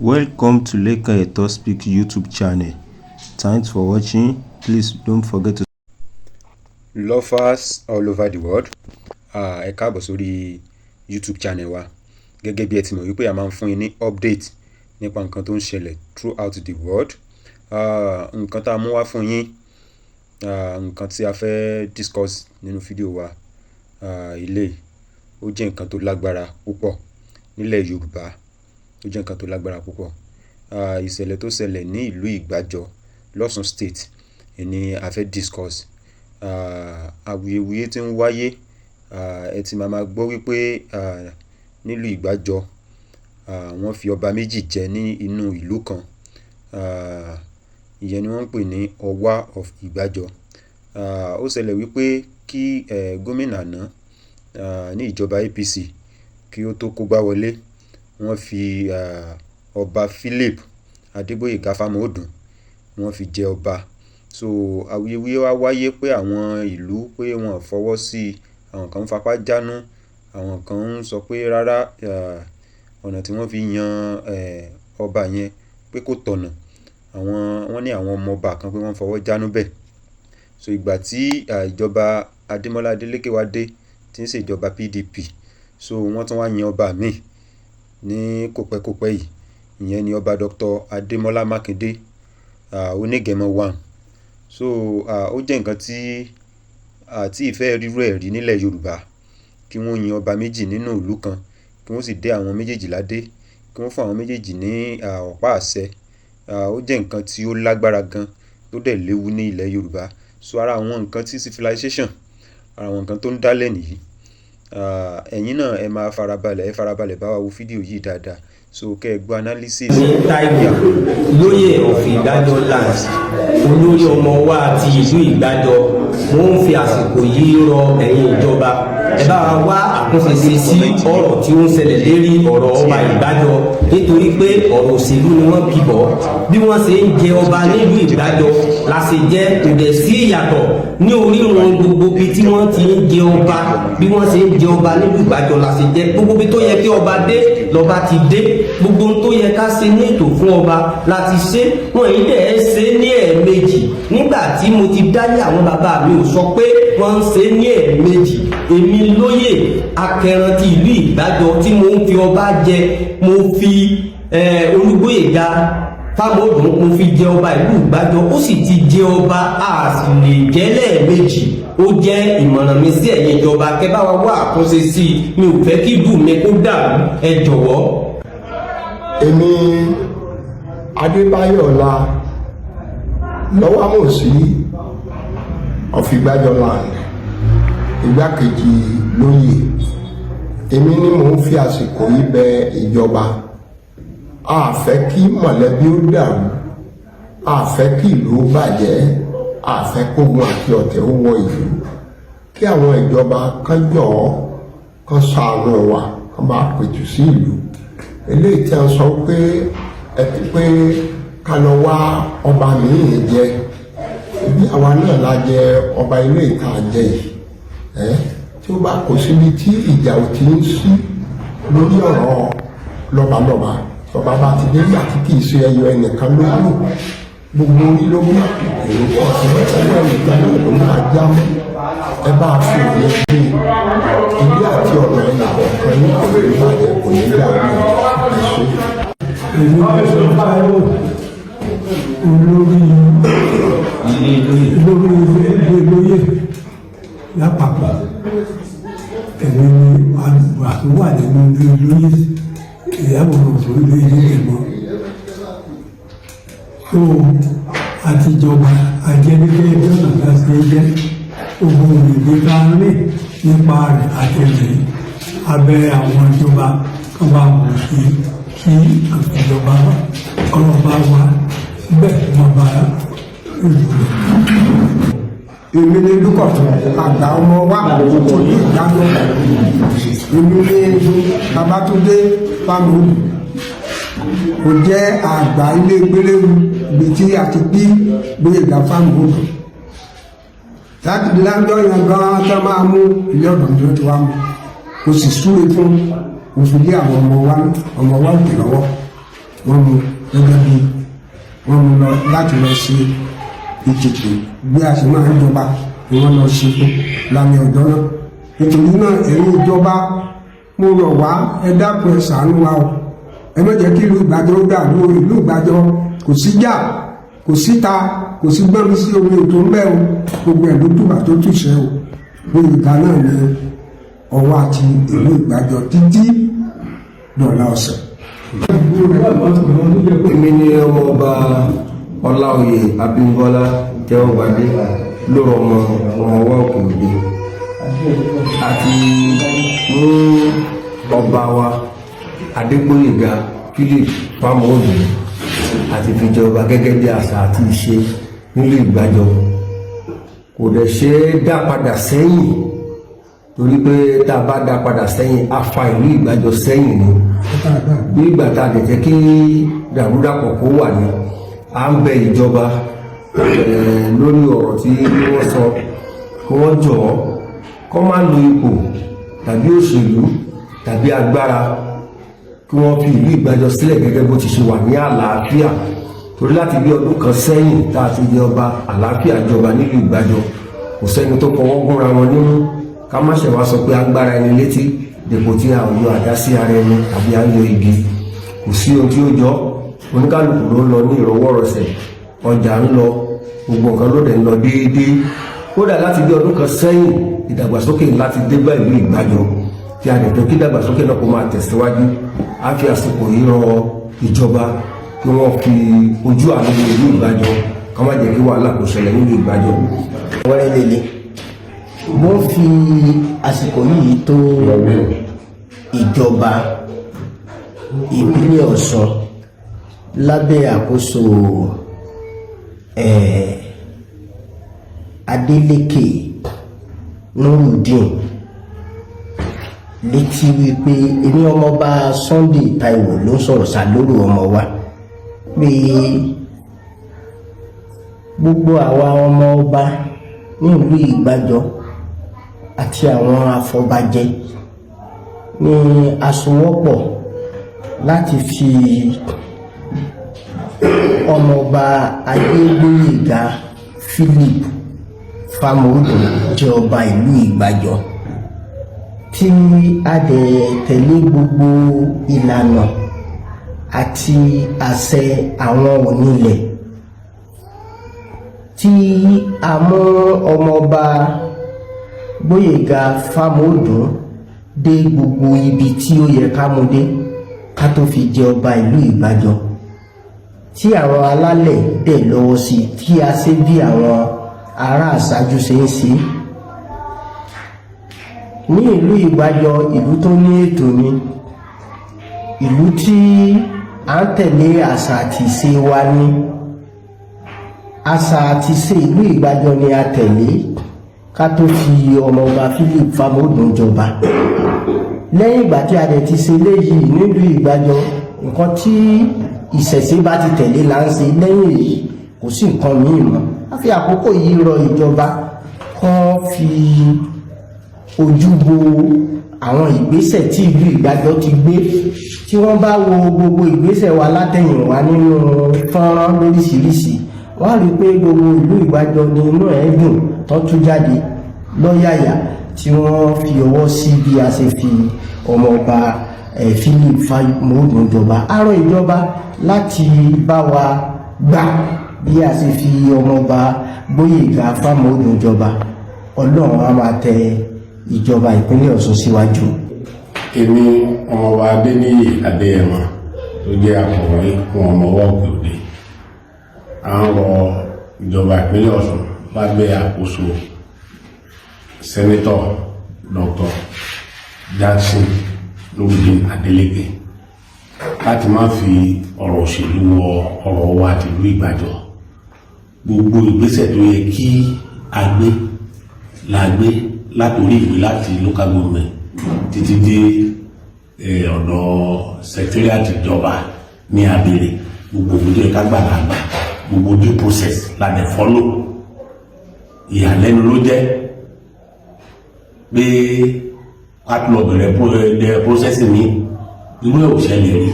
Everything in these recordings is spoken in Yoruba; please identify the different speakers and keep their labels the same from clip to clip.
Speaker 1: Welcome to Kayefi Speak YouTube channel. Thanks for watching. Please don't forget to
Speaker 2: lovers all over the world. Ẹ káàbọ̀ sórí YouTube channel wa. Gẹ́gẹ́ bí ẹ ti mọ̀ wípé a máa ń fún yín ní update nípa nǹkan tó ń ṣẹlẹ̀ throughout the world. Nǹkan tá a mú wá fún yín, nǹkan tí a fẹ́ discuss nínú fídíò wa ilé, ó jẹ́ nǹkan tó lágbára púpọ̀ nílẹ̀ Yorùbá. Ó jẹ́ nǹkan tó lágbára púpọ̀. Ìṣẹ̀lẹ̀ tó ṣẹlẹ̀ ní ìlú Igbajo Osun State ni a fẹ́ discuss. Awuyewuye tí ń wáyé, ẹ ti máa gbọ́ wípé nílùú Igbajo wọ́n fi ọba méjì jẹ ní inú ìlú kan. Ìyẹn ni wọ́n ń pè ní Ọwá of Igbajo. Ó ṣẹlẹ̀ wípé kí gómìnà àná ní ìjọba APC kí ó tó kógbá wọlé, wọ́n fi ọba Philip Adébóyèga Fámọ̀ọ́dún wọ́n fi jẹ ọba. So awuyewuye wá wáyé pé àwọn ìlú pé wọ́n fọwọ́ sí, àwọn kan ń fapá jánu, àwọn kan ń sọ pé rárá, ọ̀nà tí wọ́n fi yan ọba yẹn pé kò tọ̀nà. Wọ́n ní àwọn ọmọ ọba kan pé wọ́n fọwọ́ jánu bẹ́ẹ̀. So ìgbà tí ìjọba Adémọ́lá Adélékè wá dé, tí ń ṣe ìjọba PDP, so wọ́n tún wá yan ọba míì ní kòpẹ́kòpẹ́ yìí. Ìyẹn ni ọba Dr. Adémọ́lá Mákindé Onígẹ̀mọ́ 1. So ó jẹ́ nǹkan tí ìfẹ́ rírú ẹ̀ rí nílẹ̀ Yorùbá, kí wọ́n yan ọba méjì nínú ìlú kan, kí wọ́n sì dé àwọn méjèèjì ládé, kí wọ́n fún àwọn méjèèjì ní ọ̀pá àṣẹ. Ó jẹ́ nǹkan tí ó lágbára gan, tó dẹ̀ léwu ní ilẹ̀ Yorùbá. So ara àwọn nǹkan tí civilization, ara àwọn nǹkan tó ń dálẹ̀ nìyí. Ẹ̀yin náà ẹ máa farabalẹ̀ bá wa wo fídíò yìí dáadáa. So kẹ́ ẹ gbọ́ analysis.
Speaker 3: Ní Táíwò lóyè of Igbajo land, olórí ọmọ wa ti ìlú Igbajo, mo ń fi àsìkò yìí rọ ẹ̀yin ìjọba, ẹ bá wa wá àkúnṣe sí ọ̀rọ̀ tí ó ń ṣẹlẹ̀ lérí ọ̀rọ̀ ọba Igbajo, nítorí pé ọ̀rọ̀ òṣèlú ni wọ́n kì bọ̀. Bí wọ́n ṣe ń jẹ ọba nílùú Igbajo la ṣe jẹ́, kò dẹ̀ sí ìyàtọ̀ ní orírun gbogbo bí tí wọ́n ti ń jẹ ọba. Bí wọ́n ṣe ń jẹ ọba nílùú Igbajo la ṣe jẹ́, gbogbo bí tó yẹ kí ọba dé lọ́ba ti dé, gbogbo ohun tó yẹ ká ṣe ní ètò fún ọba láti ṣe. Wọ́n yìí dẹ̀ ṣe ní ẹ̀ẹ̀mejì. Nígbà tí mo ti dáyé àwọn bàbá mi ò sọ pé wọ́n ń ṣe ní ẹ̀ẹ̀mejì. Èmi lóyè akẹran ti ìlú Igbajo tí mo ń fi ọba jẹ, mo fi Olúgbóyèga Fámọ̀ọ́dún mo fi jẹ ọba ìlú Igbajo. Ó sì ti jẹ ọba, a sì lè jẹ́ lẹ́ẹ̀mejì. Ó jẹ́ ìmọ̀ràn mi sí ẹ̀yin ìjọba, kẹ́ bá wa wá àkúnṣe sí i. Mi ò fẹ́ kí ìlú mi kó dàrú, ẹ jọ̀wọ́.
Speaker 4: Èmi Adébáyọ̀ Ọlá Lọ́wámọ̀sí of Igbajo land, igbákejì lóyè. Èmi ni mò ń fi àsìkò yìí bẹ ìjọba. A fẹ́ kí mọ̀lẹ́bí ó dàrú, a fẹ́ kí ìlú bàjẹ́, a fẹ́ kógun àti ọ̀tẹ̀ ó wọ ìlú. Kí àwọn ìjọba kan jọ̀ọ́ kan ṣàánú wa, kan bá pètù sí ìlú. Eléyìí tí a sọ pé ká lọ wá ọba mìíràn jẹ, bí àwa náà la jẹ ọba ilé ìta jẹ yìí. Tí ó bá kò síbi tí ìjà ò ti ń sí lórí ọ̀rọ̀ lọ́balọ́ba, ọba bá ti dé gbà tí kìí ṣe ẹyọ ẹnìkan ló lò, gbogbo orí ló mú èrò pọ̀ sí ẹyọ ẹnìkan ló máa já mọ́. Ẹ bá a fi òye gbé ilé àti ọ̀nà ẹ̀yà ọ̀kan ní kò ní bàjẹ́, kò ní dàrú.
Speaker 5: Èmi ló sọ Táíwò, olórí ilé lóyè lápapọ̀. Èmi ni àgbà tó wà nínú ilé lóyè, ìyàwó òṣèlú ilé ìgbìmọ̀. So àtijọba ajẹ́nikẹ́ ìjọba láti jẹ́ ohun ìgbé ká rìn nípa rẹ̀ àtẹ̀lé abẹ́ àwọn ìjọba kan bá wù sí kí ìjọba ọlọ́ba wa síbẹ̀ wọ́n bá ìlú rẹ̀.
Speaker 4: Èmi ni Dúkọ̀tún àgbà ọmọ wa kò ní Igbajo. Èmi ni Babátúndé Fámọ̀ọ́dún. Kò jẹ́ àgbà ilé gbéléwu ibi tí a ti bí Gbóyèga Fámọ̀ọ́dún. Láti di láńdọ́ yẹn gan-an tó máa mú ilé ọ̀dọ̀ tó ti wá mú. Kò sì súre fún òfin lé àwọn ọmọ wa òkè lọ́wọ́. wọ́n mú gẹ́gẹ́ bí wọ́n mú lọ láti lọ ṣe ètùtù bí a ṣe máa ń jọba ni wọ́n lọ ṣe fún lámì ọ̀dọ́ náà. Nítorí náà ẹ̀yin ìjọba mo rọ̀ wá ẹ dákun ẹ ṣàánú wa o, ẹ má jẹ́ kí ìlú Ìgbàjọ ó dàrú o. Ìlú Ìgbàjọ kò síjà kò síta kò sí gbọ́n mi sí omi ètò ń bẹ́ o, gbogbo ẹ̀ ló túbà tó túṣẹ́ o. Oyèká náà ni ọwọ́ àti ìlú Ìgbàjọ títí dọ̀la ọ̀sẹ̀.
Speaker 3: Èmi ni ọmọọba Ọláoyè Abímbọ́lá Jẹ́wọ́gbadé lóró ọmọ wa Òkè Òde àti mú ọba wa Adégbóyèga Philip Fámọ̀ọ́dù àti fìjọba gẹ́gẹ́ bí àṣà àti ìṣe nílùú Ìgbàjọ. Kò dẹ̀ ṣe é dá padà sẹ́yìn torí pé tá a bá dá padà sẹ́yìn a fa ìlú Ìgbàjọ sẹ́yìn ni. Bí ìgbà tá a dẹ̀ jẹ́ kí dàrúdàpọ̀ kó wà ní à ń bẹ ìjọba lórí ọ̀rọ̀ tí wọ́n sọ kí wọ́n jọ̀ọ́ kó má lo ipò tàbí òṣèlú tàbí agbára kí wọ́n fi ìlú Ìgbàjọ sílẹ̀ gẹ́gẹ́ bó ti ṣe wà ní àlàáfíà torí láti bí ọdún kan sẹ́yìn tá a ti jẹ ọba àlàáfíà jọba nílùú Ìgbàjọ kò sẹ́ni tó fọwọ́ gúnra wọn nínú ká má ṣe wá sọ pé agbára ẹni létí dèpò tí a ò yọ àdá sí ara ẹni tàbí a ń yọ igi. Kò sí ohun tí ó jọ, oníkálukú ló ń lọ ní ìrọwọ́rọsẹ̀, ọjà ń lọ, gbogbo nǹkan ló dẹ̀ ń lọ déédéé. Kódà láti bí ọdún kan sẹ́yìn ìdàgbàsókè láti dé bá ìlú Ìgbàjọ tí a dẹ̀ fẹ́ kí ìdàgbàsókè náà kó máa tẹ̀síwájú. A fi àsìkò yìí rọ ìjọba kí wọ́n fi ojú àánú wo ìlú Ìgbàjọ ká má jẹ́ kí wàhálà kó ṣẹlẹ̀ nílùú Ìgbàjọ.
Speaker 6: wẹ́rẹ́ lélẹ̀ mo fi àsìkò yìí tó ìjọba ìpínlẹ̀ Ọ̀ṣun lábẹ́ àkóso Adeleke Nurudeen létí wípé èmi ọmọọba Sunday Taiwo ló ń sọ̀rọ̀ sálórò ọmọ wa pé gbogbo àwa ọmọ ọba ní ìlú Ìgbàjọ àti àwọn afọbajẹ ní àsowọ́pọ̀ láti fi ọmọọba Adégbóyèga Philip Fámọ̀ọ́dù jẹ ọba ìlú Ìgbàjọ tí a dẹ̀ tẹ̀lé gbogbo ìlànà àti àṣẹ àwọn onílẹ̀ tí a mú ọmọọba Gbóyèga Fámọ̀ọ́dù dé gbogbo ibi tí ó yẹ ká mú dé ká tó fi jẹ ọba ìlú Ìgbàjọ tí àwọn alálẹ̀ dẹ̀ lọ́wọ́ sí tí a ṣe bí àwọn ará àṣáájú ṣe ń ṣe. Ní ìlú Ìgbàjọ ìlú tó ní ètò ni, ìlú tí à ń tẹ̀lé àṣà àti ìṣe wa ní. Àṣà àti ìṣe ìlú Ìgbàjọ ni a tẹ̀lé ká tó fi ọmọọba Philip Fámọ̀ọ́dù jọba. Lẹ́yìn ìgbà tí a dẹ̀ ti ṣe léyìí nílùú Ìgbàjọ, nǹkan tí ìṣẹ̀ṣe bá ti tẹ̀lé là ń ṣe, lẹ́yìn èyí kò sí nǹkan míì mọ́. A fi àkókò yìí rọ ìjọba kán fi ojú bo àwọn ìgbésẹ̀ tí ìlú Ìgbàjọ ti gbé. Tí wọ́n bá wo gbogbo ìgbésẹ̀ wa látẹ̀yìnwá nínú fọ́nrán lóríṣiríṣi, wọ́n á rí i pé gbogbo ìlú Ìgbàjọ ni inú ẹ̀ dùn tó tú jáde lọ́yàyà tí wọ́n fi ọwọ́ sí bí a ṣe fi ọmọọba Philip Fámọ̀ọ́dù jọba. A rọ̀ ìjọba láti bá wa gbà bí a ṣe fi ọmọọba Gbóyèga Fámọ̀ọ́dù jọba. Ọlọ́run á máa tẹ ìjọba ìpínlẹ̀ Ọ̀ṣun síwájú.
Speaker 7: Èmi ọmọọba Adéníyì Adéyẹmọ tó jẹ́ akọ̀wé fún ọmọọba Òkè Òde. À ń rọ ìjọba ìpínlẹ̀ Ọ̀ṣun lábẹ́ àkóso Sẹ́nẹ́tọ̀ Dr. Jackson Nurudeen Adeleke láti má fi ọ̀rọ̀ òṣèlú wọ ọ̀rọ̀ wa àti ìlú Ìgbàjọ. Gbogbo ìgbésẹ̀ tó yẹ kí a gbé la gbé látòrí ìwé láti local government títí dé ọ̀dọ̀ secretariat ìjọba ní abèrè. Gbogbo òfin ẹ̀ka gbàgbà gbogbo due process la dẹ̀ follow. Ìyàlẹ́nu ló jẹ́ pé káàtùlọ̀ bẹ̀rẹ̀ process mi irú ẹ̀ ò ṣẹlẹ̀ rí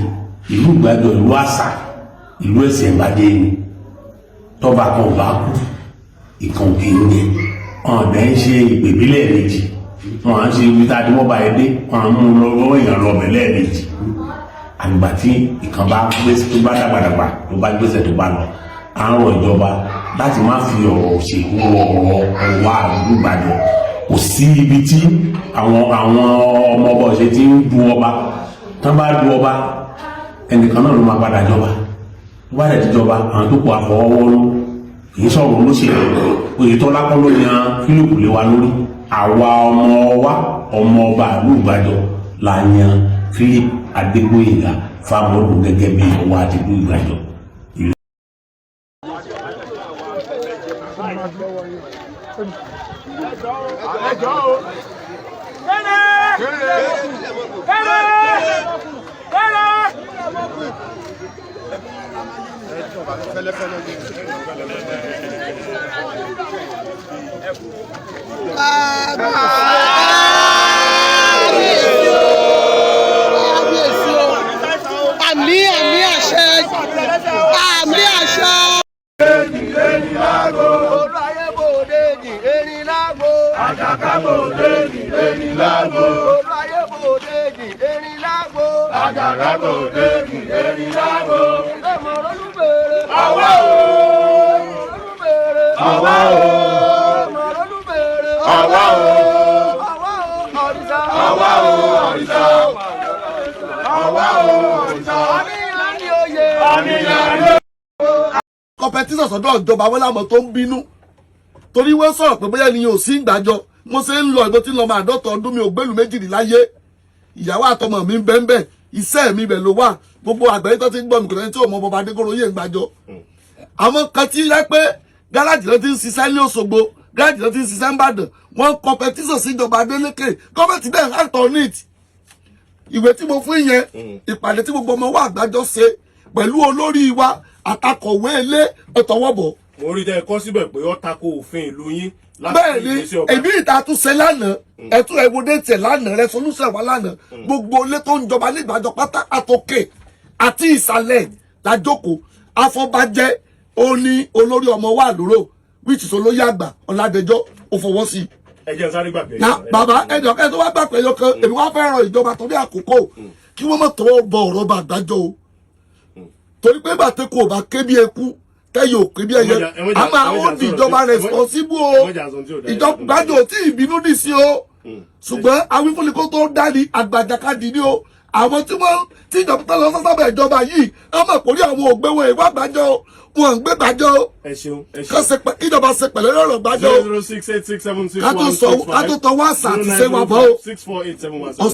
Speaker 7: ìlú Ìgbàjọ ìlú àṣà ìlú ẹ̀sìn ìbàdí ni tọ́ba kan bá kú ìkan kì í jẹ wọn bẹ́ẹ̀ ń ṣe ìpèbílẹ̀ méjì wọn à ń ṣe ibi tá a ti wọ́n bá yẹ dé wọn à ń mú lọ́wọ́ èèyàn lọ bẹ̀lẹ́ méjì àgbà tí ìkan bá gbèsè tó bá dàgbàdàgbà tó bá gbèsè tó bá lọ à ń rọ ìjọba láti má fi ọ̀rọ̀ òṣèlú ọ̀rọ̀ wá ìlú Ìgbàjọ kò sí ibi tí àwọn ọmọ ọba ọ̀ṣẹ́ ti ń du ọba tán bá du ọba ẹnìkan náà ló máa padà jọba tó bá dẹ̀ ti jọba àwọn tó kọ àfọwọ́wọ́rú kì í sọ̀rọ̀ olóṣèlú Oyètọ́lá kọ́ ló yan Philip lé wa lórí àwa ọmọ ọba ìlú Ìgbàjọ la yan Philip Adégbóyèga Fámọdún gẹ́gẹ́ bí ọwọ́ àti ìlú Ìgbàjọ.
Speaker 8: competition sọ́dọ̀ ìjọba wọn láwọn tó ń bínú torí wọ́n sọ̀rọ̀ pé bóyá ènìyàn ò sí Ìgbàjọ mo ṣe ń lọ ìbò tí ń lọ máa dọ́tọ̀ ọdún mi ò gbẹ́lú méjìléláyé ìyàwó àtọmọ mi ń bẹ́ẹ̀ iṣẹ́ mi bẹ̀ ló wà gbogbo àgbáyé tó ti ń gbọ́ mi kò lẹ́ni tí ò mọ bọba Adégoróyè Ìgbàjọ àwọn kan tí rẹ pé gáràjì ló ti ń ṣiṣẹ́ ní Òṣogbo gáràjì ló ti ń ṣiṣẹ́ ń Ìbàdàn wọ́n competition sí ìjọba Adeleke gọ́ọ̀mẹ̀ntì bẹ́ẹ̀ act on it ìwé tí mo fún yẹn ìpàdé tí gbogbo ọmọ wa Ìgbàjọ ṣe pẹ̀lú olórí wa àtakọ̀wé ilé ọ̀tọ̀wọ́bọ̀.
Speaker 9: mo rí tẹ kọ síbẹ̀ pé ó tako òfin ìlú yín.
Speaker 8: bẹ́ẹ̀ ni èmi ìta tún ṣe lánàá ẹtún ẹwọdé tiẹ̀ lánàá resolution wa lánàá gbogbo ilé tó ń jọba ní Ìgbàjọ pátá àtòkè àti ìsàlẹ̀ lájókòó afọbajẹ òní olórí ọmọ wa lóró which is olóyè àgbà Ọládẹjọ ó fọwọ́ sí i.
Speaker 9: ẹ jẹ́ sáré gbàgbé.
Speaker 8: na bàbá ẹjọ kẹ tó wá gbàgbé yọ kan èmi wá fẹ́ ràn ìjọba torí àkókò kí wọ́n mọ̀ tọwọ́ bọ ọ̀rọ̀ bá Ìgbàjọ o torí pé bàtẹ́ kò bá ké bí eku tẹ́yẹ ò ké bí ẹyẹ a máa ó di ìjọba responsible o ìjọba Ìgbàjọ tí ìbínú dì sí o ṣùgbọ́n awífúnni kó tó dání àgbàjàkadì ni o àwọn tí ìjọba tó lọ sábà ìjọba yìí wọ́n mọ̀ pòrí àwọn ògbéwọ̀n ìwà Ìgbàjọ wọn ń gbé Ìgbàjọ ìjọba ṣe pẹ̀lẹ́ lọ́rọ̀ Ìgbàjọ ká tó tọwọ́ àṣà àti ṣe wà bọ́ o.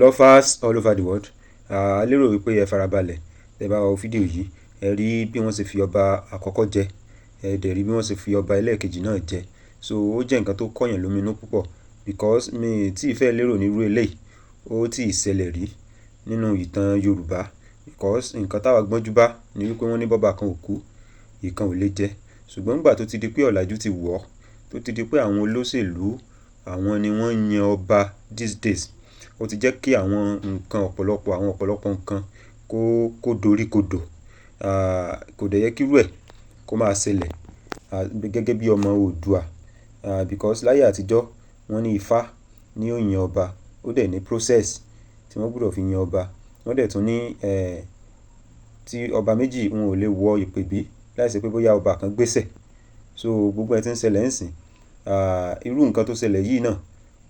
Speaker 2: lovers all over the world. A lérò wípé ẹ farabalẹ̀ tẹ́ bá wo fídíò yìí, ẹ rí bí wọ́n ṣe fi ọba àkọ́kọ́ jẹ, ẹ dẹ̀ rí bí wọ́n ṣe fi ọba ẹlẹ́ẹ̀kejì náà jẹ. So ó jẹ́ nǹkan tó kọ́yàn lóminú púpọ̀ because mi tí ì fẹ́ lérò nírú eléyìí ó tí ì ṣẹlẹ̀ rí nínú ìtàn Yorùbá because nǹkan táwa gbọ́njú bá ni wípé wọ́n ní bọ́ba kan ò kú ìkan ò lè jẹ. Ṣùgbọ́n nígbà tó ti di pé ọ̀làjú ti wọ̀ ọ́, tó ti di pé àwọn olóṣèlú àwọn ni wọ́n yan ọba these days, ó ti jẹ́ kí àwọn ọ̀pọ̀lọpọ̀ nǹkan kó dorí kodò. Kò dẹ̀ yẹ kí irú ẹ̀ kó máa ṣẹlẹ̀ gẹ́gẹ́ bí ọmọ Oòduà because láyé àtijọ́ wọ́n ní Ifá ní ó yan ọba, ó dẹ̀ ní process tí wọ́n gbọ́dọ̀ fi yan ọba. Wọ́n dẹ̀ tún ní tí ọba méjì wọn ò lè wọ ìpèbí láìsí pé bóyá ọba kan gbéṣẹ̀. So gbogbo ẹ̀ tí ń ṣẹlẹ̀ ń sìn. Irú nǹkan tó ṣẹlẹ̀ yìí náà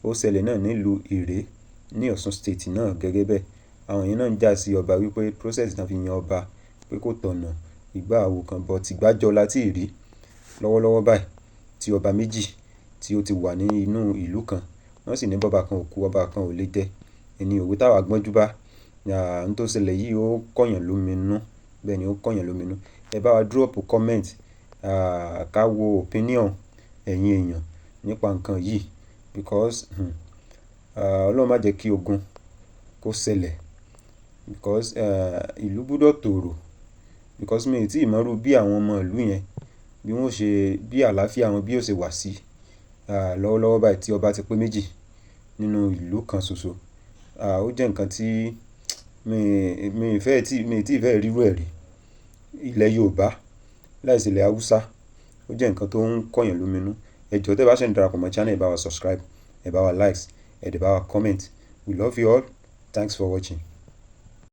Speaker 2: ó ṣẹlẹ̀ náà nílùú Ìré ní Ọ̀ṣun State náà gẹ́gẹ́ bẹ́ẹ̀. Àwọn yẹn náà ń jà sí ọba wípé process náà fi yan ọba pé kò tọ̀nà ìgbà àwo kan bọ̀ tí Ìgbàjọ la tí ì rí lọ́wọ́lọ́wọ́ báyìí tí ọba méjì tí ó ti wà ní inú ìlú kan wọ́n sì ní bọ́ba kan ò kú ọba kan ò lè jẹ. Ẹni òwe táwa gbọ́njú bá n tó ṣẹlẹ̀ yìí ó kọ́yàn lóminú, bẹ́ẹ̀ ni ó kọ́yàn lóminú. Ẹ bá wa drop comment ká wo opinion ẹ̀yin èèyàn nípa nǹkan yìí because Ọlọ́run má jẹ́ kí ogun kó ṣẹlẹ̀ because ìlú gbọ́dọ̀ tòrò because mi ò tí ì mọ̀rú bí àwọn ọmọ ìlú yẹn bí àlàáfíà wọn bí ó ṣe wà sí lọ́wọ́lọ́wọ́ báyìí tí ọba ti pé méjì nínú ìlú kan ṣoṣo. Ó jẹ́ nǹkan tí mi tí ì fẹ́ rírú ẹ̀ rí ilẹ̀ Yorùbá láìsí ilẹ̀ Haúsá. Ó jẹ́ nǹkan tó ń kọ́yàn lóminú. Ẹ jọ̀ọ́ tẹ́ bá ṣe ń darapọ̀ mọ́ channel ẹ bá wa subscribe, ẹ bá wa likes, ẹ dẹ̀ bá wa comment. We love you all. Thanks for watching.